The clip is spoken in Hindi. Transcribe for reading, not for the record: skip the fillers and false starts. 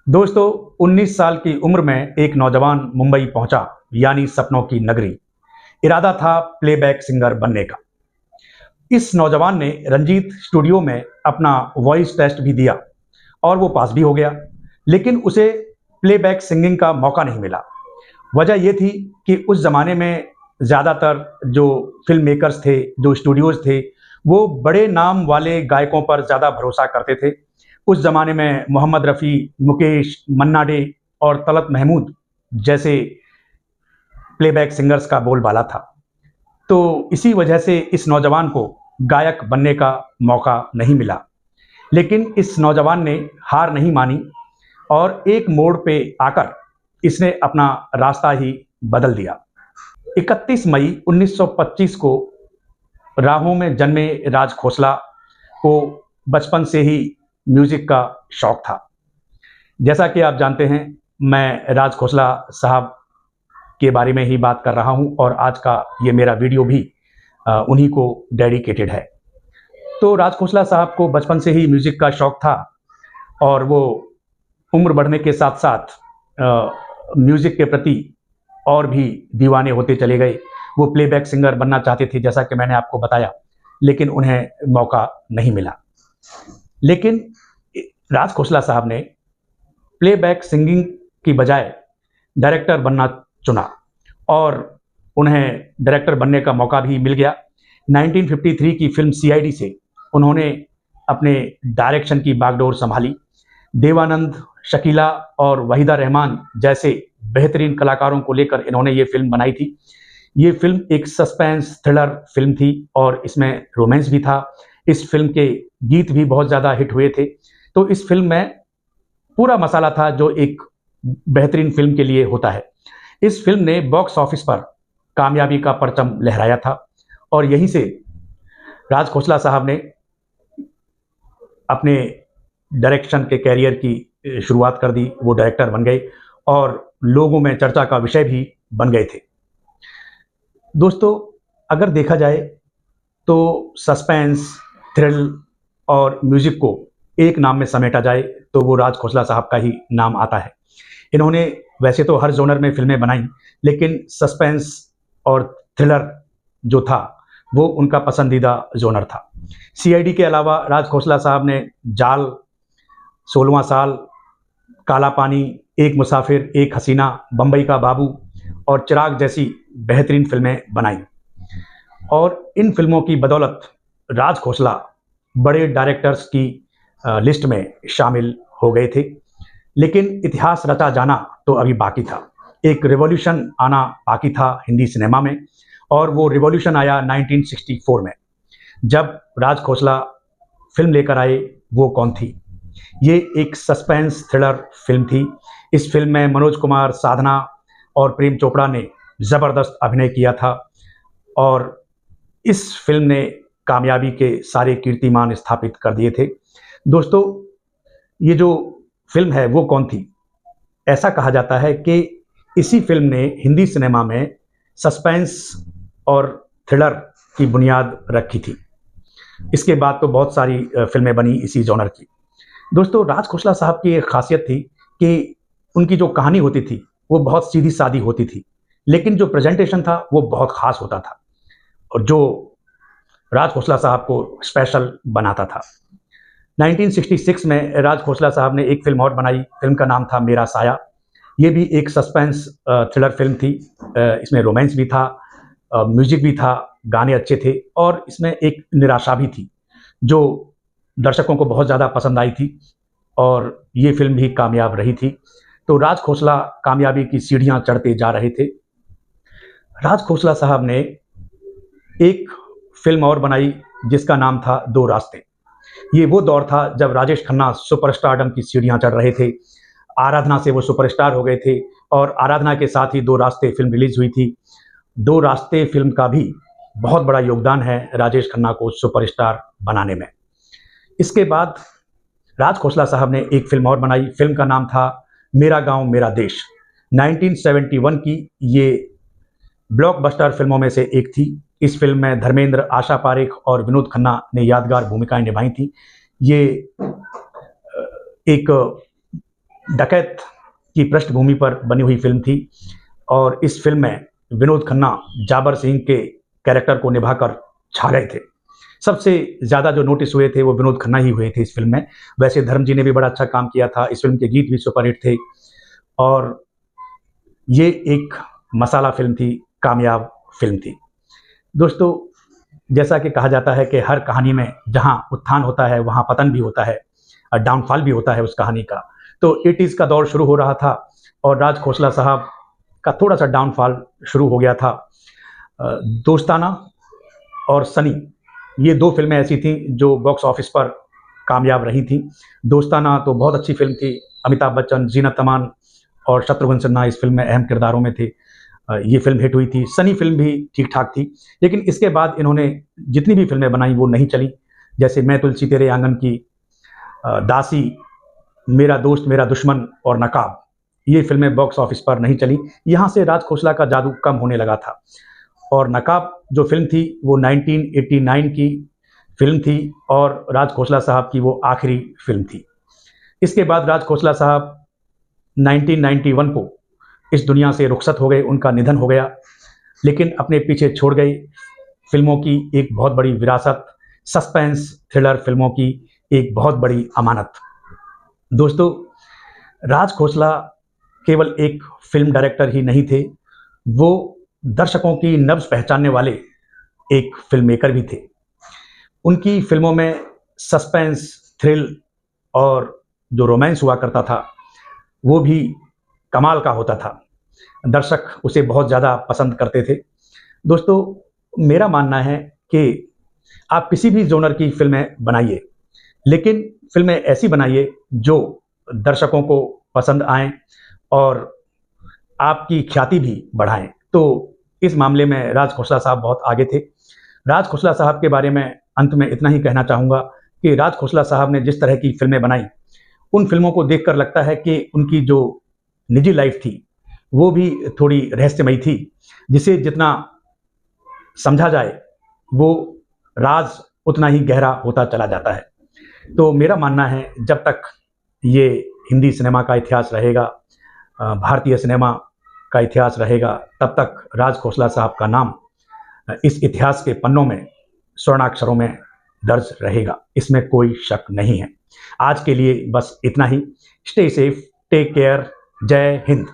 दोस्तों, 19 साल की उम्र में एक नौजवान मुंबई पहुंचा, यानी सपनों की नगरी। इरादा था प्लेबैक सिंगर बनने का। इस नौजवान ने रंजीत स्टूडियो में अपना वॉइस टेस्ट भी दिया और वो पास भी हो गया, लेकिन उसे प्लेबैक सिंगिंग का मौका नहीं मिला। वजह ये थी कि उस ज़माने में ज़्यादातर जो फिल्म मेकर्स थे, जो स्टूडियोज़ थे, वो बड़े नाम वाले गायकों पर ज़्यादा भरोसा करते थे। उस ज़माने में मोहम्मद रफ़ी, मुकेश, मन्ना डे और तलत महमूद जैसे प्लेबैक सिंगर्स का बोलबाला था। तो इसी वजह से इस नौजवान को गायक बनने का मौका नहीं मिला। लेकिन इस नौजवान ने हार नहीं मानी और एक मोड़ पे आकर इसने अपना रास्ता ही बदल दिया। 31 मई 1925 को राहों में जन्मे राज खोसला को बचपन से ही म्यूजिक का शौक था। जैसा कि आप जानते हैं, मैं राज खोसला साहब के बारे में ही बात कर रहा हूं और आज का ये मेरा वीडियो भी उन्हीं को डेडिकेटेड है। तो राज खोसला साहब को बचपन से ही म्यूजिक का शौक था और वो उम्र बढ़ने के साथ साथ म्यूजिक के प्रति और भी दीवाने होते चले गए। वो प्लेबैक सिंगर बनना चाहते थे, जैसा कि मैंने आपको बताया, लेकिन उन्हें मौका नहीं मिला। लेकिन राज खोसला साहब ने प्लेबैक सिंगिंग की बजाय डायरेक्टर बनना चुना और उन्हें डायरेक्टर बनने का मौका भी मिल गया। 1953 की फिल्म सीआईडी से उन्होंने अपने डायरेक्शन की बागडोर संभाली। देवानंद, शकीला और वहीदा रहमान जैसे बेहतरीन कलाकारों को लेकर इन्होंने ये फिल्म बनाई थी। ये फिल्म एक सस्पेंस थ्रिलर फिल्म थी और इसमें रोमांस भी था। इस फिल्म के गीत भी बहुत ज़्यादा हिट हुए थे। तो इस फिल्म में पूरा मसाला था जो एक बेहतरीन फिल्म के लिए होता है। इस फिल्म ने बॉक्स ऑफिस पर कामयाबी का परचम लहराया था और यहीं से राज खोसला साहब ने अपने डायरेक्शन के कैरियर की शुरुआत कर दी। वो डायरेक्टर बन गए और लोगों में चर्चा का विषय भी बन गए थे। दोस्तों, अगर देखा जाए तो सस्पेंस, थ्रिल और म्यूजिक को एक नाम में समेटा जाए तो वो राज खोसला साहब का ही नाम आता है। इन्होंने वैसे तो हर जोनर में फिल्में बनाई, लेकिन सस्पेंस और थ्रिलर जो था वो उनका पसंदीदा जोनर था। सीआईडी के अलावा राज खोसला साहब ने जाल, 16वां साल, काला पानी, एक मुसाफिर, एक हसीना, बम्बई का बाबू और चिराग जैसी बेहतरीन फिल्में बनाई और इन फिल्मों की बदौलत राज खोसला बड़े डायरेक्टर्स की लिस्ट में शामिल हो गए थे। लेकिन इतिहास रचा जाना तो अभी बाकी था। एक रिवॉल्यूशन आना बाकी था हिंदी सिनेमा में और वो रिवॉल्यूशन आया 1964 में, जब राज खोसला फिल्म लेकर आए वो कौन थी। ये एक सस्पेंस थ्रिलर फिल्म थी। इस फिल्म में मनोज कुमार, साधना और प्रेम चोपड़ा ने ज़बरदस्त अभिनय किया था और इस फिल्म ने कामयाबी के सारे कीर्तिमान स्थापित कर दिए थे। दोस्तों, ये जो फिल्म है वो कौन थी? ऐसा कहा जाता है कि इसी फिल्म ने हिंदी सिनेमा में सस्पेंस और थ्रिलर की बुनियाद रखी थी। इसके बाद तो बहुत सारी फिल्में बनी इसी जॉनर की। दोस्तों, राज खोसला साहब की एक खासियत थी कि उनकी जो कहानी होती थी वो बहुत सीधी सादी होती थी, लेकिन जो प्रेजेंटेशन था वो बहुत ख़ास होता था और जो राज खोसला साहब को स्पेशल बनाता था। 1966 में राज खोसला साहब ने एक फिल्म और बनाई। फिल्म का नाम था मेरा साया। ये भी एक सस्पेंस थ्रिलर फिल्म थी। इसमें रोमांस भी था, म्यूजिक भी था, गाने अच्छे थे और इसमें एक निराशा भी थी जो दर्शकों को बहुत ज़्यादा पसंद आई थी और ये फिल्म भी कामयाब रही थी। तो राज खोसला कामयाबी की सीढ़ियाँ चढ़ते जा रहे थे। राज खोसला साहब ने एक फिल्म और बनाई जिसका नाम था दो रास्ते। ये वो दौर था जब राजेश खन्ना सुपरस्टारडम की सीढ़ियाँ चढ़ रहे थे। आराधना से वो सुपरस्टार हो गए थे और आराधना के साथ ही दो रास्ते फिल्म रिलीज हुई थी। दो रास्ते फिल्म का भी बहुत बड़ा योगदान है राजेश खन्ना को सुपरस्टार बनाने में। इसके बाद राज खोसला साहब ने एक फिल्म और बनाई। फिल्म का नाम था मेरा गांव मेरा देश। 1971 की ये ब्लॉकबस्टर फिल्मों में से एक थी। इस फिल्म में धर्मेंद्र, आशा पारेख और विनोद खन्ना ने यादगार भूमिकाएं निभाई थी। ये एक डकैत की पृष्ठभूमि पर बनी हुई फिल्म थी और इस फिल्म में विनोद खन्ना जाबर सिंह के कैरेक्टर को निभाकर छा गए थे। सबसे ज़्यादा जो नोटिस हुए थे वो विनोद खन्ना ही हुए थे इस फिल्म में। वैसे धर्म जी ने भी बड़ा अच्छा काम किया था, इस फिल्म के गीत भी सुपरहिट थे और ये एक मसाला फिल्म थी, कामयाब फिल्म थी। दोस्तों, जैसा कि कहा जाता है कि हर कहानी में जहाँ उत्थान होता है वहाँ पतन भी होता है और डाउनफॉल भी होता है उस कहानी का। तो 80s का दौर शुरू हो रहा था और राज खोसला साहब का थोड़ा सा डाउनफॉल शुरू हो गया था। दोस्ताना और सनी, ये दो फिल्में ऐसी थीं जो बॉक्स ऑफिस पर कामयाब रही थीं। दोस्ताना तो बहुत अच्छी फिल्म थी, अमिताभ बच्चन, जीनत अमान और शत्रुघ्न सिन्हा इस फिल्म में अहम किरदारों में थे। ये फिल्म हिट हुई थी। सनी फिल्म भी ठीक ठाक थी, लेकिन इसके बाद इन्होंने जितनी भी फिल्में बनाई वो नहीं चली। जैसे मैं तुलसी तेरे आंगन की, दासी, मेरा दोस्त मेरा दुश्मन और नकाब, ये फिल्में बॉक्स ऑफिस पर नहीं चली। यहाँ से राज खोसला का जादू कम होने लगा था और नकाब जो फिल्म थी वो 1989 की फिल्म थी और राज खोसला साहब की वो आखिरी फिल्म थी। इसके बाद राज खोसला साहब 1991 को इस दुनिया से रुखसत हो गए, उनका निधन हो गया, लेकिन अपने पीछे छोड़ गए फिल्मों की एक बहुत बड़ी विरासत, सस्पेंस थ्रिलर फिल्मों की एक बहुत बड़ी अमानत। दोस्तों, राज खोसला केवल एक फिल्म डायरेक्टर ही नहीं थे, वो दर्शकों की नब्ज पहचानने वाले एक फिल्म मेकर भी थे। उनकी फिल्मों में सस्पेंस, थ्रिल और जो रोमांस हुआ करता था वो भी कमाल का होता था। दर्शक उसे बहुत ज़्यादा पसंद करते थे। दोस्तों, मेरा मानना है कि आप किसी भी जोनर की फिल्में बनाइए, लेकिन फिल्में ऐसी बनाइए जो दर्शकों को पसंद आएँ और आपकी ख्याति भी बढ़ाएँ। तो इस मामले में राज खोसला साहब बहुत आगे थे। राज खोसला साहब के बारे में अंत में इतना ही कहना चाहूँगा कि राज खोसला साहब ने जिस तरह की फिल्में बनाई, उन फिल्मों को देखकर लगता है कि उनकी जो निजी लाइफ थी वो भी थोड़ी रहस्यमयी थी, जिसे जितना समझा जाए वो राज उतना ही गहरा होता चला जाता है। तो मेरा मानना है जब तक ये हिंदी सिनेमा का इतिहास रहेगा, भारतीय सिनेमा का इतिहास रहेगा, तब तक राज खोसला साहब का नाम इस इतिहास के पन्नों में स्वर्णाक्षरों में दर्ज रहेगा, इसमें कोई शक नहीं है। आज के लिए बस इतना ही। स्टे सेफ, टेक केयर, जय हिंद।